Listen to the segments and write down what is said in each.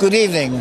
Good evening.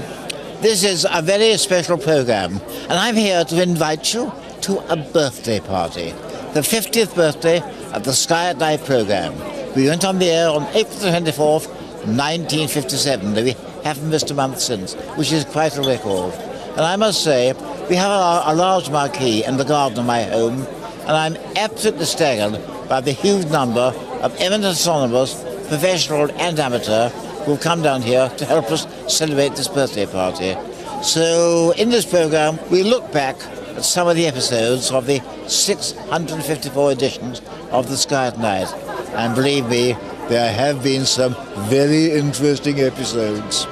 This is a very special program, and I'm here to invite you to a birthday party, the 50th birthday of the Sky at Night program. We went on the air on April 24th, 1957. We haven't missed a month since, which is quite a record. And I must say, we have a large marquee in the garden of my home, and I'm absolutely staggered by the huge number of eminent astronomers, professional and amateur, who have come down here to help us celebrate this birthday party. So in this program, we look back at some of the episodes of the 654 editions of the Sky at Night. And believe me, there have been some very interesting episodes.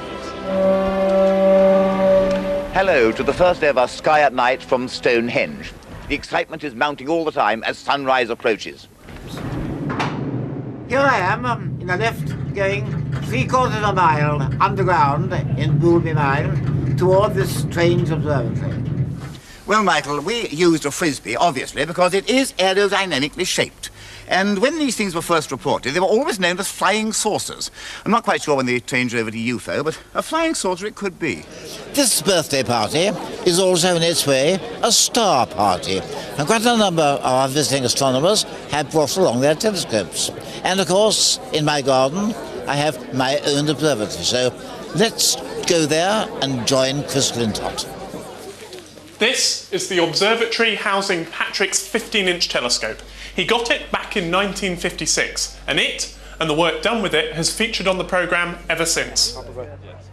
Hello to the first ever Sky at Night from Stonehenge. The excitement is mounting all the time as sunrise approaches. Here I am in a lift going 3/4 of a mile underground in Boulby Mine toward this strange observatory. Well, Michael, we used a frisbee, obviously, because it is aerodynamically shaped. And when these things were first reported, they were always known as flying saucers. I'm not quite sure when they changed over to UFO, but a flying saucer it could be. This birthday party is also in its way a star party. And quite a number of our visiting astronomers have brought along their telescopes. And of course, in my garden, I have my own observatory. So let's go there and join Chris Lintott. This is the observatory housing Patrick's 15-inch telescope. He got it back in 1956, and it, and the work done with it, has featured on the programme ever since.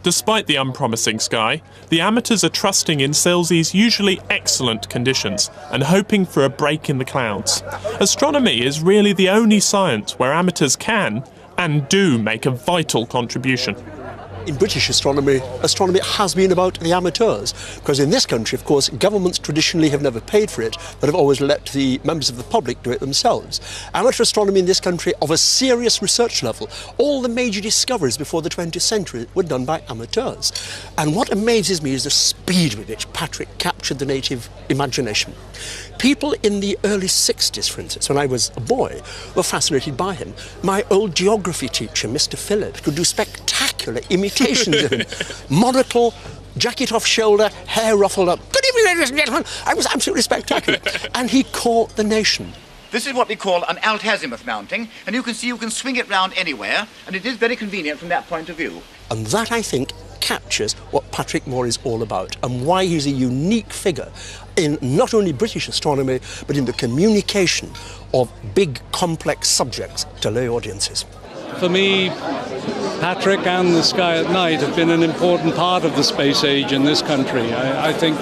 Despite the unpromising sky, the amateurs are trusting in Selsey's usually excellent conditions and hoping for a break in the clouds. Astronomy is really the only science where amateurs can and do make a vital contribution. In British astronomy has been about the amateurs, because in this country, of course, governments traditionally have never paid for it, but have always let the members of the public do it themselves. Amateur astronomy in this country of a serious research level, all the major discoveries before the 20th century were done by amateurs. And what amazes me is the speed with which Patrick captured the native imagination. People in the early 60s, for instance, when I was a boy, were fascinated by him. My old geography teacher, Mr. Phillip, could do spectacular imitations of him. Monocle, jacket off shoulder, hair ruffled up. Good evening, ladies and gentlemen. I was absolutely spectacular. And he caught the nation. This is what we call an alt-azimuth mounting, and you can see you can swing it round anywhere, and it is very convenient from that point of view. And that, I think, captures what Patrick Moore is all about and why he's a unique figure in not only British astronomy, but in the communication of big, complex subjects to lay audiences. For me, Patrick and the Sky at Night have been an important part of the space age in this country. I think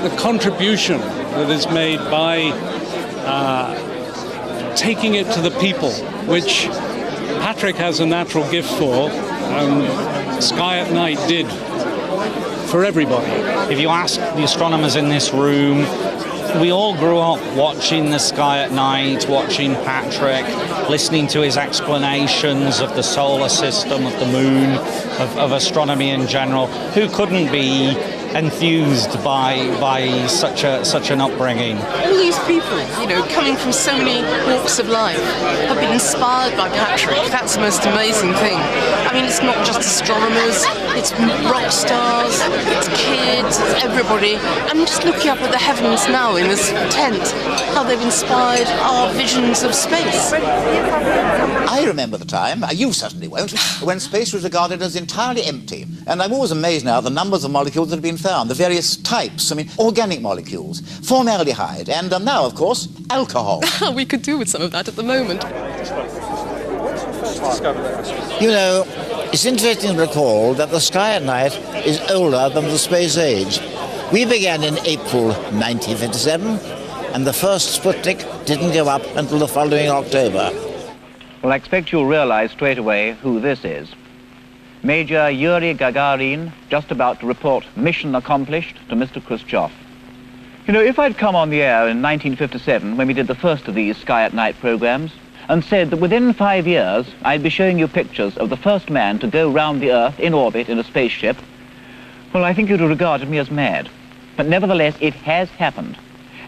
the contribution that is made by taking it to the people, which Patrick has a natural gift for, Sky at Night did for everybody. If you ask the astronomers in this room, we all grew up watching the Sky at Night, watching Patrick, listening to his explanations of the solar system, of the moon, of astronomy in general. Who couldn't be enthused by such an upbringing? All these people, coming from so many walks of life, have been inspired by Patrick. That's the most amazing thing. I mean, it's not just astronomers, it's rock stars, it's kids, it's everybody. I'm just looking up at the heavens now in this tent, how they've inspired our visions of space. I remember the time, you certainly won't, when space was regarded as entirely empty. And I'm always amazed now at the numbers of molecules that have been found, the various types, organic molecules, formaldehyde, and now, of course, alcohol. We could do with some of that at the moment. It's interesting to recall that the Sky at Night is older than the space age. We began in April 1957, and the first Sputnik didn't go up until the following October. Well, I expect you'll realize straight away who this is. Major Yuri Gagarin, just about to report mission accomplished to Mr. Khrushchev. If I'd come on the air in 1957, when we did the first of these Sky at Night programs, and said that within 5 years I'd be showing you pictures of the first man to go round the Earth in orbit in a spaceship, well, I think you'd have regarded me as mad. But nevertheless, it has happened.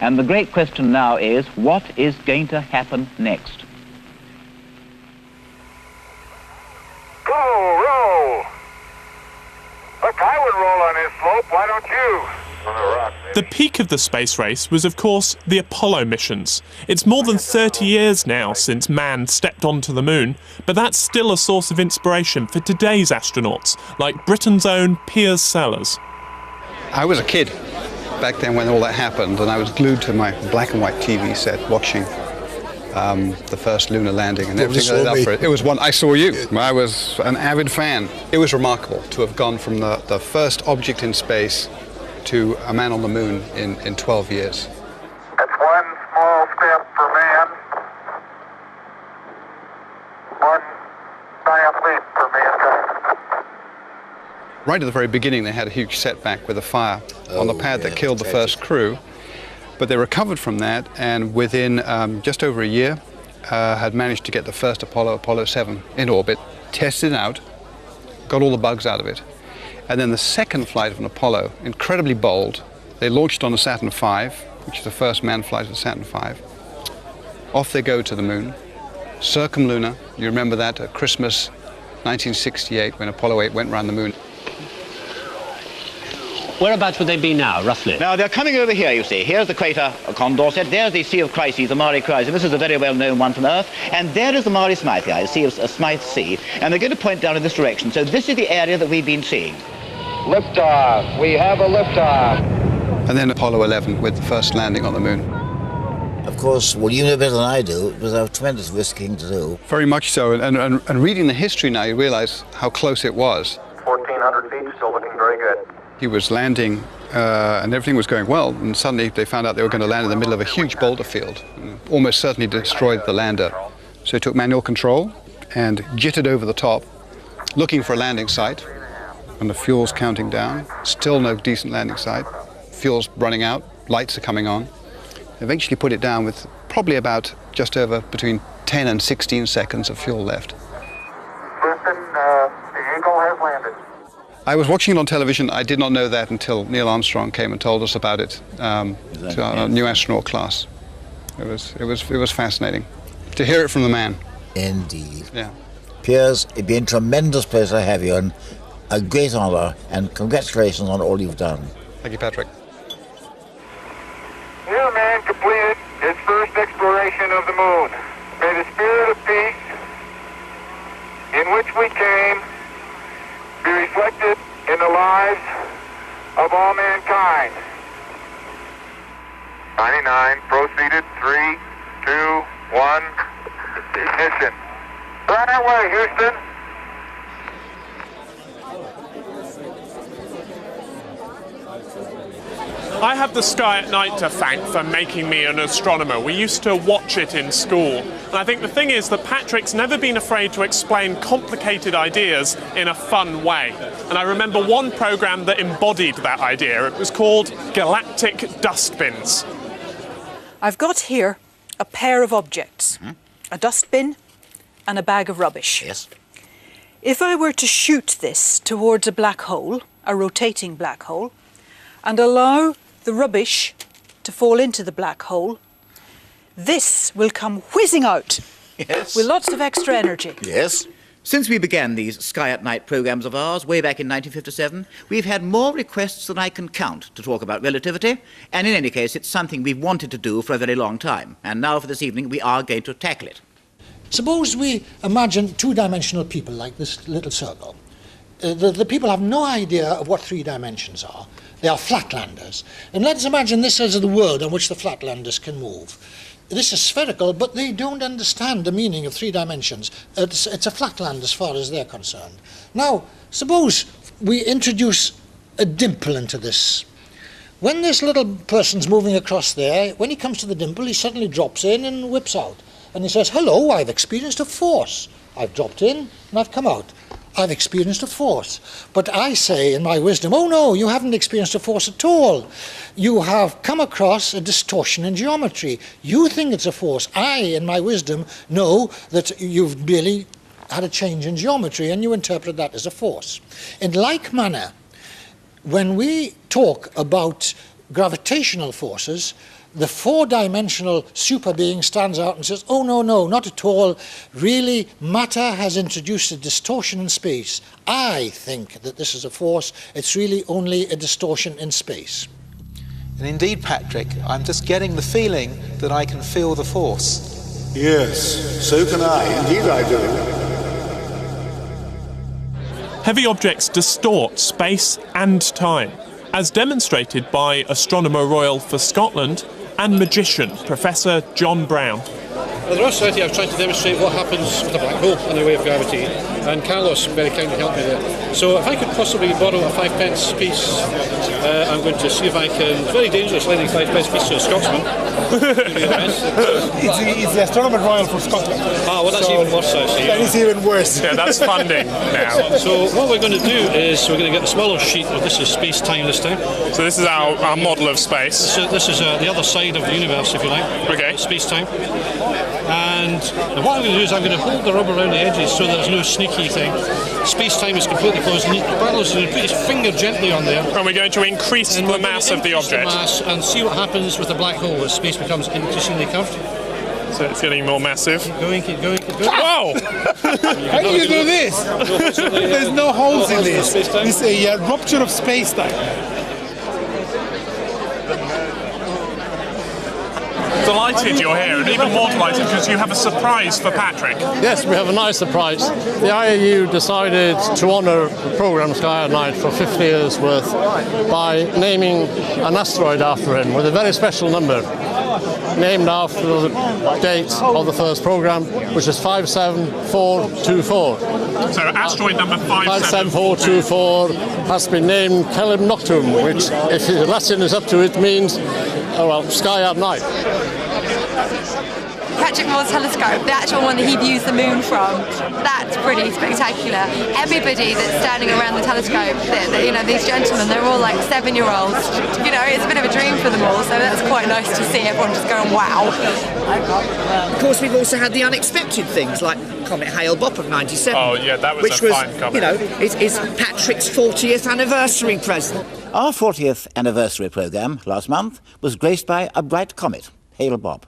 And the great question now is, what is going to happen next? Roll! The peak of the space race was, of course, the Apollo missions. It's more than 30 years now since man stepped onto the moon, but that's still a source of inspiration for today's astronauts, like Britain's own Piers Sellers. I was a kid back then when all that happened, and I was glued to my black and white TV set watching the first lunar landing and everything that led up for it. It was one, I saw you. I was an avid fan. It was remarkable to have gone from the first object in space to a man on the moon in 12 years. That's one small step for man, one giant leap for mankind. Right at the very beginning, they had a huge setback with a fire on the pad that killed the first crew, but they recovered from that, and within just over a year, had managed to get the first Apollo 7, in orbit, tested it out, got all the bugs out of it. And then the second flight of an Apollo, incredibly bold, they launched on a Saturn V, which is the first manned flight of the Saturn V. Off they go to the moon, circumlunar. You remember that at Christmas 1968 when Apollo 8 went around the moon. Whereabouts would they be now, roughly? Now, they're coming over here, you see. Here's the crater Condorcet. There's the Sea of Chryses, the Mare Chryses. This is a very well-known one from Earth. And there is the Mare Smythii, the Sea of Smythe Sea. And they're going to point down in this direction. So this is the area that we've been seeing. Liftoff. We have a liftoff. And then Apollo 11 with the first landing on the moon. Of course, well, you know better than I do, it was a tremendous risking to do. Very much so. And reading the history now, you realize how close it was. 1,400 feet, still looking very good. He was landing and everything was going well, and suddenly they found out they were going to land in the middle of a huge boulder field. Almost certainly destroyed the lander. So he took manual control and jittered over the top, looking for a landing site, and the fuel's counting down. Still no decent landing site. Fuel's running out, lights are coming on. Eventually put it down with probably about just over between 10 and 16 seconds of fuel left. Houston, the Eagle has landed. I was watching it on television. I did not know that until Neil Armstrong came and told us about it to our new astronaut class. It was fascinating to hear it from the man. Indeed. Yeah. Piers, it'd been a tremendous pleasure to have you, and a great honour, and congratulations on all you've done. Thank you, Patrick. New man completed his first exploration of the moon. May the spirit of peace in which we came be reflected in the lives of all mankind. 99, proceeded, 3, 2, 1, ignition. Right away, Houston. I have the Sky at Night to thank for making me an astronomer. We used to watch it in school. And I think the thing is that Patrick's never been afraid to explain complicated ideas in a fun way. And I remember one programme that embodied that idea. It was called Galactic Dustbins. I've got here a pair of objects, a dustbin and a bag of rubbish. Yes. If I were to shoot this towards a black hole, a rotating black hole, and allow the rubbish to fall into the black hole, this will come whizzing out. Yes. With lots of extra energy. Yes. Since we began these Sky at Night programmes of ours way back in 1957, we've had more requests than I can count to talk about relativity, and in any case, it's something we've wanted to do for a very long time. And now for this evening, we are going to tackle it. Suppose we imagine two-dimensional people like this little circle. The people have no idea of what three dimensions are. They are flatlanders. And let's imagine this is the world on which the flatlanders can move. This is spherical, but they don't understand the meaning of three dimensions. It's a flatland as far as they're concerned. Now, suppose we introduce a dimple into this. When this little person's moving across there, when he comes to the dimple, he suddenly drops in and whips out. And he says, hello, I've experienced a force. I've dropped in and I've come out. I've experienced a force. But I say in my wisdom, oh no, you haven't experienced a force at all. You have come across a distortion in geometry. You think it's a force. I, in my wisdom, know that you've merely had a change in geometry and you interpret that as a force. In like manner, when we talk about gravitational forces, the four-dimensional super being stands out and says, oh, no, no, not at all. Really, matter has introduced a distortion in space. I think that this is a force. It's really only a distortion in space. And indeed, Patrick, I'm just getting the feeling that I can feel the force. Yes, so can I. Indeed I do. Heavy objects distort space and time, as demonstrated by Astronomer Royal for Scotland and magician Professor John Brown. Well, the Royal Society, I was trying to demonstrate what happens with a black hole in the way of gravity, and Carlos very kindly helped me there. So if I could possibly borrow a 5-pence piece, I'm going to see if I can. It's very dangerous lending 5-pence piece to a Scotsman. It's the Astronomer Royal for Scotland. Ah, well, that's even worse, I see. That is even worse. Yeah, that's funding now. So what we're going to do is we're going to get a smaller sheet. This is space-time this time. So this is our model of space. This is the other side of the universe, if you like. Okay. Space-time. And what I'm going to do is I'm going to hold the rubber around the edges so there's no sneaky thing. Space-time is completely closed. Carlos is going to put his finger gently on there. And we're going to increase the mass of the object. Mass and see what happens with the black hole as space becomes increasingly curved. So it's getting more massive. Keep going, keep going, keep going. Whoa! How do you do this? There's no holes in this. It's a rupture of space-time. Delighted you're here, and even more delighted because you have a surprise for Patrick. Yes, we have a nice surprise. The IAU decided to honour the programme Sky at Night for 50 years worth by naming an asteroid after him with a very special number, named after the date of the first programme, which is 57424. So asteroid number 57424 has been named Caelum Noctuum, which, if the Latin is up to it, means, sky at night. Patrick Moore's telescope, the actual one that he views the moon from, that's pretty spectacular. Everybody that's standing around the telescope, these gentlemen, they're all like 7-year-olds. It's a bit of a dream for them all, so that's quite nice to see everyone just going, wow. Of course, we've also had the unexpected things like Comet Hale-Bopp of '97. Oh, yeah, that was a fine comet. Is Patrick's 40th anniversary present. Our 40th anniversary programme last month was graced by a bright comet, Hale-Bopp.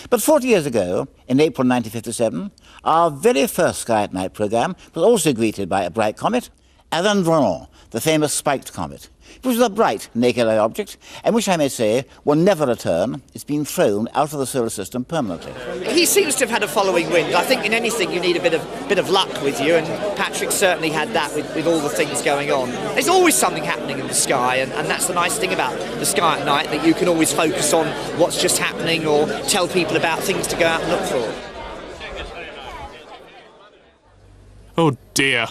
But 40 years ago, in April 1957, our very first Sky at Night programme was also greeted by a bright comet, Allan-Dronnan, the famous spiked comet, which was a bright, naked-eye object, and which, I may say, will never return. It's been thrown out of the solar system permanently. He seems to have had a following wind. I think in anything you need a bit of luck with you, and Patrick certainly had that with all the things going on. There's always something happening in the sky, and that's the nice thing about the Sky at Night, that you can always focus on what's just happening or tell people about things to go out and look for. Oh dear.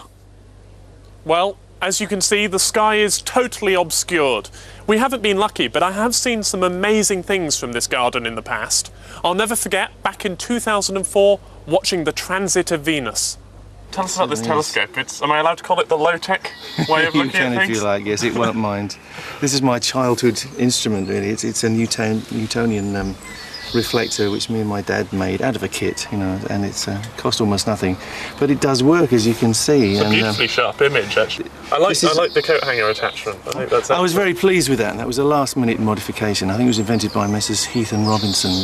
Well, as you can see, the sky is totally obscured. We haven't been lucky, but I have seen some amazing things from this garden in the past. I'll never forget, back in 2004, watching the transit of Venus. Tell us about this telescope. Am I allowed to call it the low-tech way of looking at things? You can if you like, yes, it won't mind. This is my childhood instrument, really. It's a Newtonian reflector which me and my dad made out of a kit, and it's cost almost nothing, but it does work, as you can see. It's a beautifully sharp image, actually. I like the coat hanger attachment. I think that's. I was very pleased with that. That was a last-minute modification. I think it was invented by Messrs. Heath and Robinson.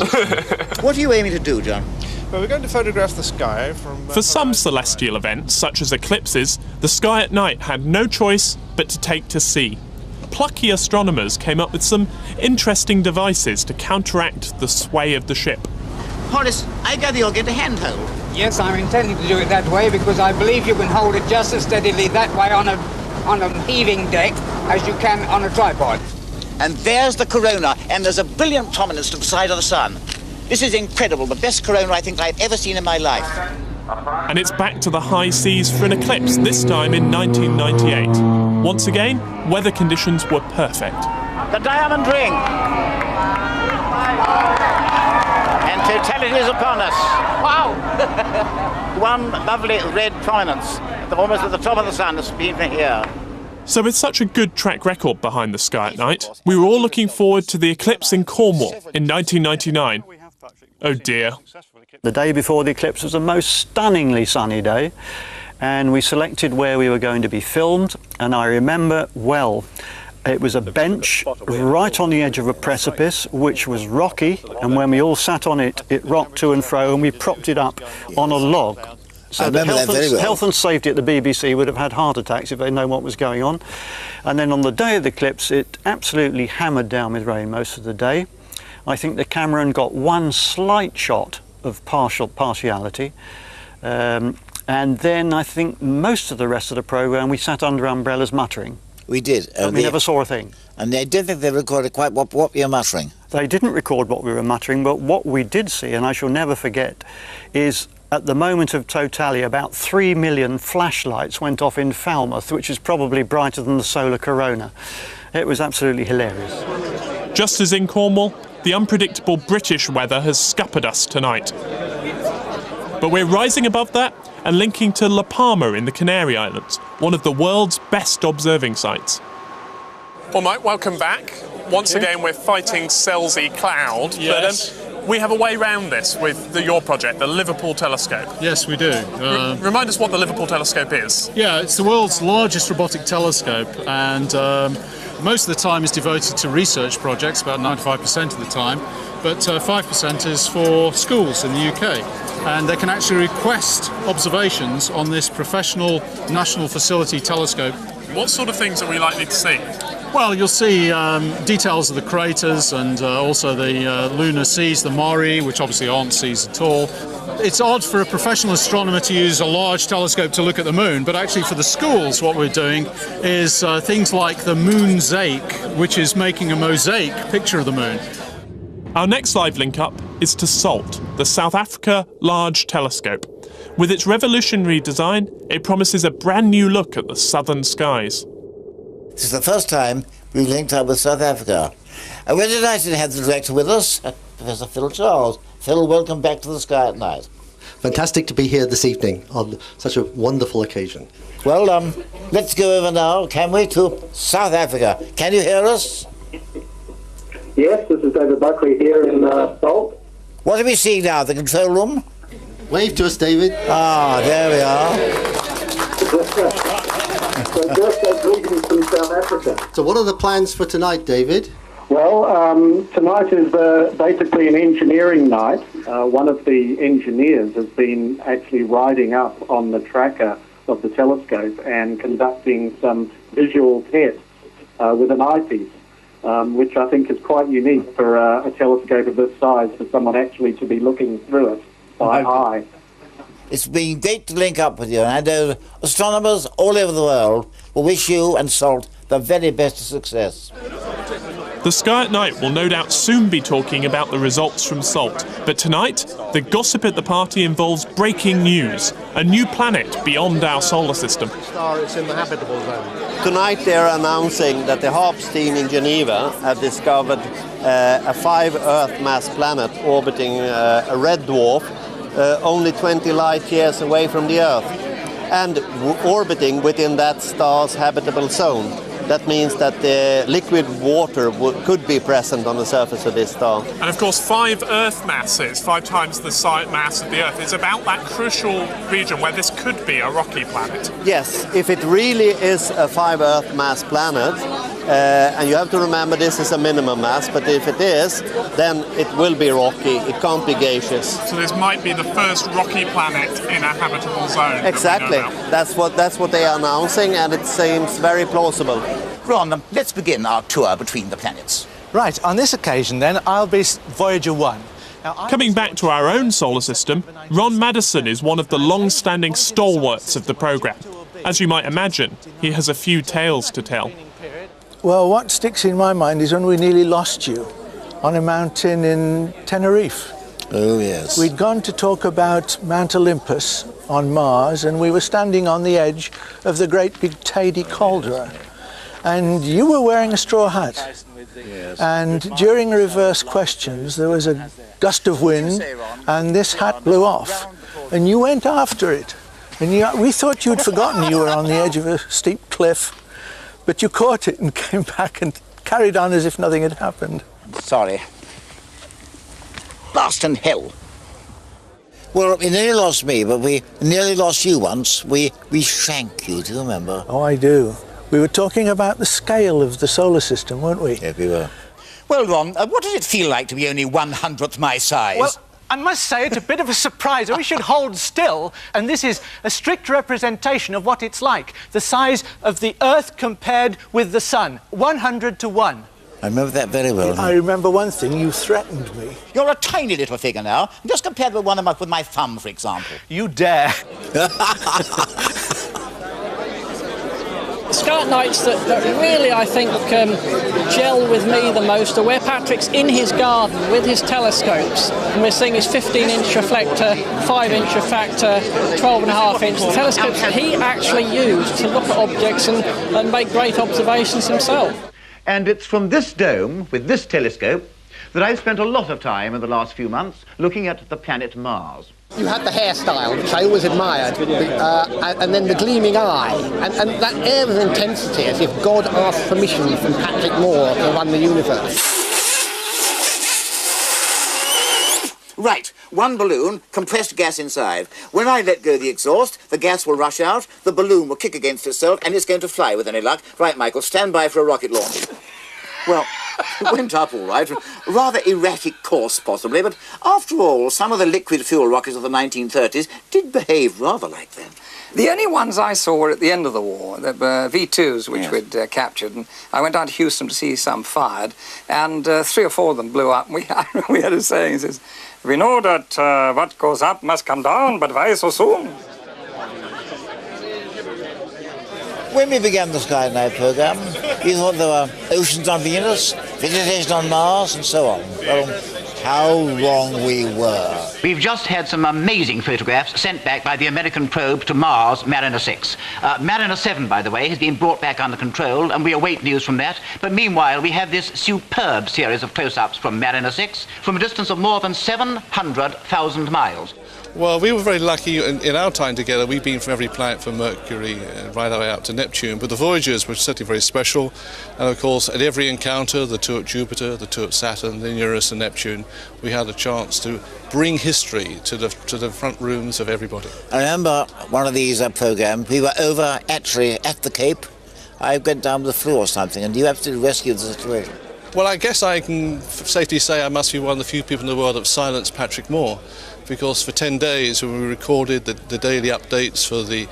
What are you aiming to do, John? Well, we're going to photograph the sky from... For some celestial events, such as eclipses, the Sky at Night had no choice but to take to sea. Plucky astronomers came up with some interesting devices to counteract the sway of the ship. Horace, I gather you'll get a handhold. Yes, I'm intending to do it that way because I believe you can hold it just as steadily that way on a heaving deck as you can on a tripod. And there's the corona, and there's a brilliant prominence to the side of the sun. This is incredible, the best corona I think I've ever seen in my life. And it's back to the high seas for an eclipse, this time in 1998. Once again, weather conditions were perfect. The diamond ring! And totality is upon us. Wow! One lovely red prominence, almost at the top of the sun, as being here. So with such a good track record behind the Sky at Night, we were all looking forward to the eclipse in Cornwall in 1999. Oh dear. The day before the eclipse was a most stunningly sunny day, and we selected where we were going to be filmed, and I remember well, it was a bench right on the edge of a precipice which was rocky, and when we all sat on it, it rocked to and fro, and we propped it up on a log. So I the remember that very well. health and safety at the BBC would have had heart attacks if they'd known what was going on. And then on the day of the eclipse, it absolutely hammered down with rain most of the day. I think the camera got one slight shot of partiality. And then I think most of the rest of the programme we sat under umbrellas muttering. We did. And we never saw a thing. And I did think they recorded quite what we were muttering. They didn't record what we were muttering, but what we did see, and I shall never forget, is at the moment of totality about 3 million flashlights went off in Falmouth, which is probably brighter than the solar corona. It was absolutely hilarious. Just as in Cornwall, the unpredictable British weather has scuppered us tonight. But we're rising above that and linking to La Palma in the Canary Islands, one of the world's best observing sites. Well, Mike, welcome back. Once again, we're fighting Celsey Cloud, Yes. but we have a way round this with your project, the Liverpool Telescope. Yes, we do. Remind us what the Liverpool Telescope is. Yeah, it's the world's largest robotic telescope, and most of the time is devoted to research projects, about 95% of the time, but 5% is for schools in the UK. And they can actually request observations on this professional national facility telescope. What sort of things are we likely to see? Well, you'll see details of the craters and also the lunar seas, the Mare, which obviously aren't seas at all. It's odd for a professional astronomer to use a large telescope to look at the moon, but actually for the schools what we're doing is things like the Moonzaic, which is making a mosaic picture of the moon. Our next live link-up is to SALT, the South Africa Large Telescope. With its revolutionary design, it promises a brand new look at the southern skies. This is the first time we've linked up with South Africa. And we're delighted to have the director with us, Professor Phil Charles. Phil, welcome back to the Sky at Night. Fantastic to be here this evening on such a wonderful occasion. Well, let's go over now, can we, to South Africa. Can you hear us? Yes, this is David Buckley here in Salt. What are we seeing now, the control room? Wave to us, David. Ah, there we are. So just a greeting from South Africa. So what are the plans for tonight, David? Well, tonight is basically an engineering night. One of the engineers has been actually riding up on the tracker of the telescope and conducting some visual tests with an eyepiece, which I think is quite unique for a telescope of this size, for someone actually to be looking through it by eye. It's been great to link up with you, and I know astronomers all over the world will wish you and SALT the very best of success. The Sky at Night will no doubt soon be talking about the results from SALT, but tonight, the gossip at the party involves breaking news, a new planet beyond our solar system. It's in the habitable zone. Tonight they're announcing that the HARPS team in Geneva have discovered a 5 Earth mass planet orbiting a red dwarf, only 20 light years away from the Earth, and orbiting within that star's habitable zone. That means that the liquid water could be present on the surface of this star. And of course, 5 Earth masses, 5 times the mass of the Earth, is about that crucial region where this could be a rocky planet. Yes, if it really is a 5 Earth mass planet, and you have to remember this is a minimum mass, but if it is, then it will be rocky, it can't be gaseous. So this might be the first rocky planet in a habitable zone. Exactly, that's what they are announcing, and it seems very plausible. Ron, let's begin our tour between the planets. Right, on this occasion then, I'll be Voyager 1. Coming back to our own solar system, Ron Madison is one of the long-standing stalwarts of the programme. As you might imagine, he has a few tales to tell. Well, what sticks in my mind is when we nearly lost you on a mountain in Tenerife. Oh, yes. We'd gone to talk about Mount Olympus on Mars, and we were standing on the edge of the great big Teide caldera. And you were wearing a straw hat. Yes. And during reverse questions, there was a gust of wind, and this hat blew off. And you went after it. And we thought you'd forgotten you were on the edge of a steep cliff, but you caught it and came back and carried on as if nothing had happened. Sorry. Blast and hell. Well, we nearly lost me, but we nearly lost you once. We shrank you, do you remember? Oh, I do. We were talking about the scale of the solar system, weren't we? Yeah, we were. Well, Ron, what did it feel like to be only 1/100th my size? Well, I must say it's a bit of a surprise. We should hold still, and this is a strict representation of what it's like. The size of the Earth compared with the Sun, 100 to 1. I remember that very well. I remember one thing, you threatened me. You're a tiny little figure now. Just compared with one of with my thumb, for example. You dare. Sky at Nights that really, I think, gel with me the most are where Patrick's in his garden with his telescopes, and we're seeing his 15-inch reflector, 5-inch refractor, 12.5-inch, the telescopes that he actually used to look at objects and make great observations himself. And it's from this dome, with this telescope, that I've spent a lot of time in the last few months looking at the planet Mars. You had the hairstyle, which I always admired, and then the gleaming eye, and that air of intensity, as if God asked permission from Patrick Moore to run the universe. Right, one balloon, compressed gas inside. When I let go the exhaust, the gas will rush out, the balloon will kick against itself, and it's going to fly with any luck. Right, Michael, stand by for a rocket launch. Well, it went up all right. Rather erratic course, possibly, but after all, some of the liquid fuel rockets of the 1930s did behave rather like them. The only ones I saw were at the end of the war, the V2s, which we'd captured, and I went down to Houston to see some fired, and 3 or 4 of them blew up. We had a saying, it says, "We know that what goes up must come down, but why so soon?" When we began the Sky at Night programme, we thought there were oceans on Venus, vegetation on Mars, and so on. Well, how wrong we were. We've just had some amazing photographs sent back by the American probe to Mars, Mariner 6. Mariner 7, by the way, has been brought back under control, and we await news from that. But meanwhile, we have this superb series of close-ups from Mariner 6 from a distance of more than 700,000 miles. Well, we were very lucky in our time together. We've been from every planet from Mercury right away out to Neptune, but the Voyagers were certainly very special. And of course, at every encounter, the two at Jupiter, the two at Saturn, then Uranus and Neptune, we had a chance to bring history to the front rooms of everybody. I remember one of these programs, we were over actually at the Cape. I went down with the flu or something, and you absolutely rescued the situation. Well, I guess I can safely say I must be one of the few people in the world that have silenced Patrick Moore, because for 10 days when we recorded the daily updates for the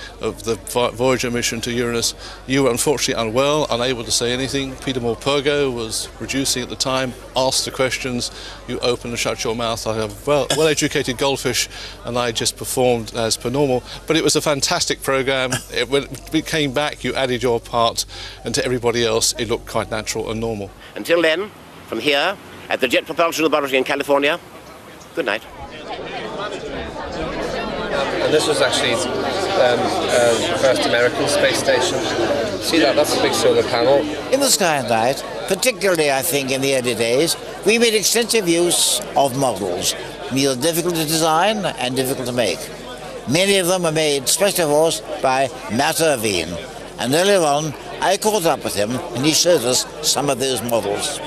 Voyager mission to Uranus, you were unfortunately unwell, unable to say anything. Peter Moore-Purgo was producing at the time, asked the questions, you open and shut your mouth. I have well-educated goldfish, and I just performed as per normal. But it was a fantastic programme. When we came back, you added your part, and to everybody else, it looked quite natural and normal. Until then, from here, at the Jet Propulsion Laboratory in California, good night. And this was actually the first American space station. See that? That's a big solar panel. In the Sky at Night, particularly I think in the early days, we made extensive use of models, neither difficult to design and difficult to make. Many of them were made, especially of course, by Matt Irvine. And earlier on, I caught up with him and he showed us some of those models.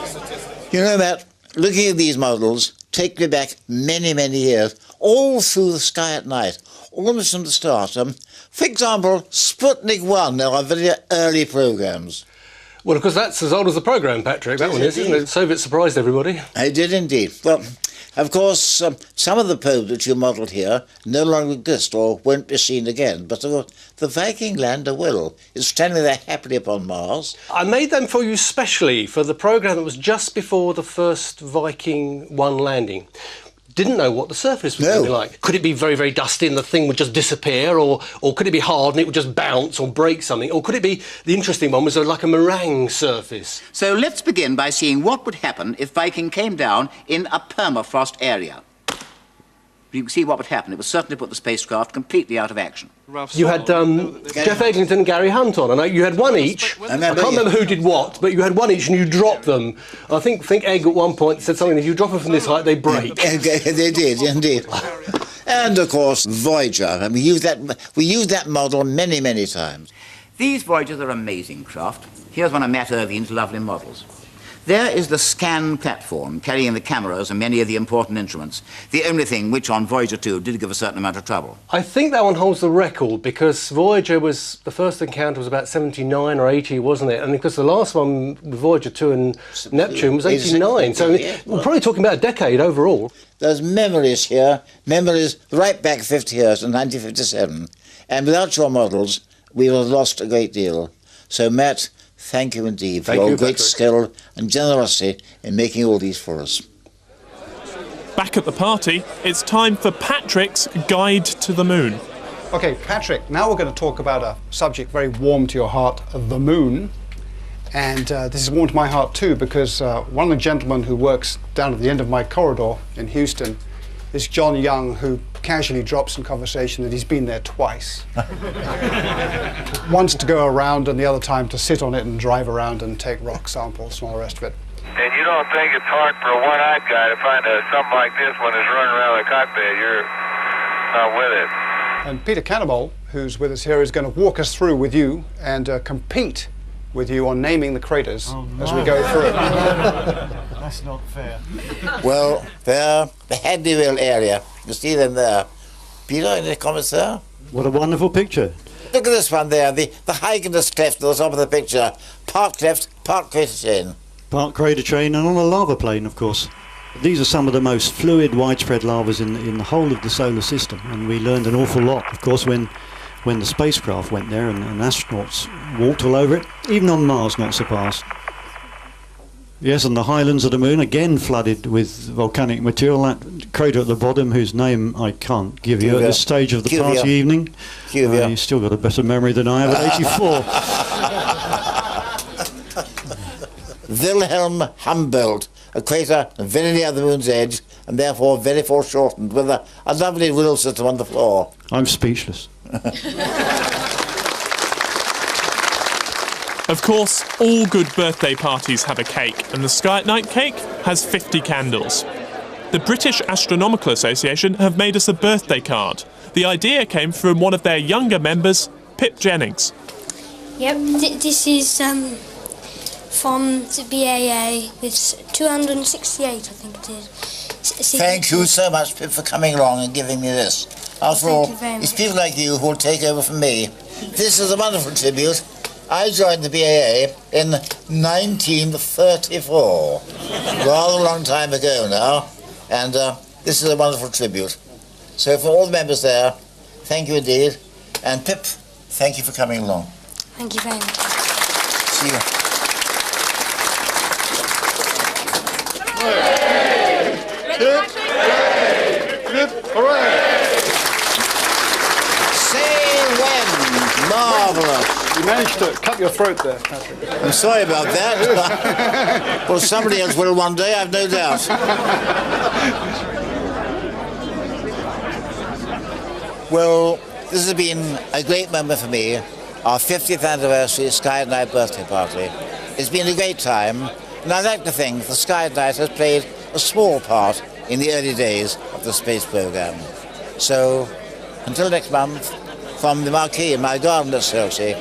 You know, Matt, looking at these models take me back many, many years, all through the Sky at Night, almost from the start. For example, Sputnik 1, there are very early programmes. Well, of course, that's as old as the programme, Patrick, that one is, isn't it? Soviet surprised everybody. I did indeed. Well, of course, some of the probes that you modelled here no longer exist or won't be seen again, but the Viking lander will. It's standing there happily upon Mars. I made them for you specially for the programme that was just before the first Viking 1 landing. Didn't know what the surface was going to be like. Could it be very, very dusty and the thing would just disappear, or could it be hard and it would just bounce or break something, or could it be, the interesting one was like a meringue surface? So let's begin by seeing what would happen if Viking came down in a permafrost area. You can see what would happen. It would certainly put the spacecraft completely out of action. You had Jeff Eglinton and Gary Hunt on, and you had one each. I can't remember who did what, but you had one each and you dropped them. I think Egg at one point said something, if you drop them from this height, they break. They did, indeed. And, of course, Voyager. And we used that model many, many times. These Voyagers are amazing craft. Here's one of Matt Irvine's lovely models. There is the scan platform carrying the cameras and many of the important instruments, the only thing which on Voyager 2 did give a certain amount of trouble. I think that one holds the record because Voyager was, the first encounter was about 79 or 80, wasn't it? And because the last one with Voyager 2 and Neptune was 89, so we're probably talking about a decade overall. There's memories here, memories right back 50 years in 1957, and without your models, we would have lost a great deal. So, Matt, thank you indeed for your great skill and generosity in making all these for us. Back at the party, it's time for Patrick's Guide to the Moon. Okay, Patrick, now we're going to talk about a subject very warm to your heart, the moon. And this is warm to my heart too, because one of the gentlemen who works down at the end of my corridor in Houston is John Young, who casually drops in conversation that he's been there twice. Once to go around and the other time to sit on it and drive around and take rock samples and all the rest of it. And you don't think it's hard for a one-eyed guy to find something like this when it's running around the cockpit? You're not with it. And Peter Cannibal, who's with us here, is going to walk us through with you and compete with you on naming the craters as we go through. That's not fair. Well, there, the Hadleyville area. You see them there. Peter, any comments there? What a wonderful picture. Look at this one there, the Hyginus cleft at the top of the picture. Part cleft, part crater chain. Part crater chain and on a lava plain, of course. These are some of the most fluid, widespread lavas in the whole of the solar system, and we learned an awful lot, of course, when the spacecraft went there and astronauts walked all over it, even on Mars not surpassed. Yes, and the highlands of the moon again flooded with volcanic material. That crater at the bottom, whose name I can't give you at this stage of the party evening. You've still got a better memory than I have at 84. Wilhelm Humboldt, a crater very near the moon's edge, and therefore very foreshortened, with a lovely wheel system on the floor. I'm speechless. Of course, all good birthday parties have a cake, and the Sky at Night cake has 50 candles. The British Astronomical Association have made us a birthday card. The idea came from one of their younger members, Pip Jennings. Yep, this is from the BAA. It's 268, I think it is. Thank you so much, Pip, for coming along and giving me this. After all, it's people like you who will take over from me. This is a wonderful tribute. I joined the BAA in 1934, rather a long time ago now, and this is a wonderful tribute. So for all the members there, thank you indeed, and Pip, thank you for coming along. Thank you very much. See you. Marvellous. You managed to cut your throat there, Patrick. I'm sorry about that. Well, somebody else will one day, I've no doubt. Well, this has been a great moment for me, our 50th anniversary Sky at Night birthday party. It's been a great time, and I like to think the Sky at Night has played a small part in the early days of the space program. So, until next month, from the marquee in my garden at Chelsea,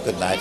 good night.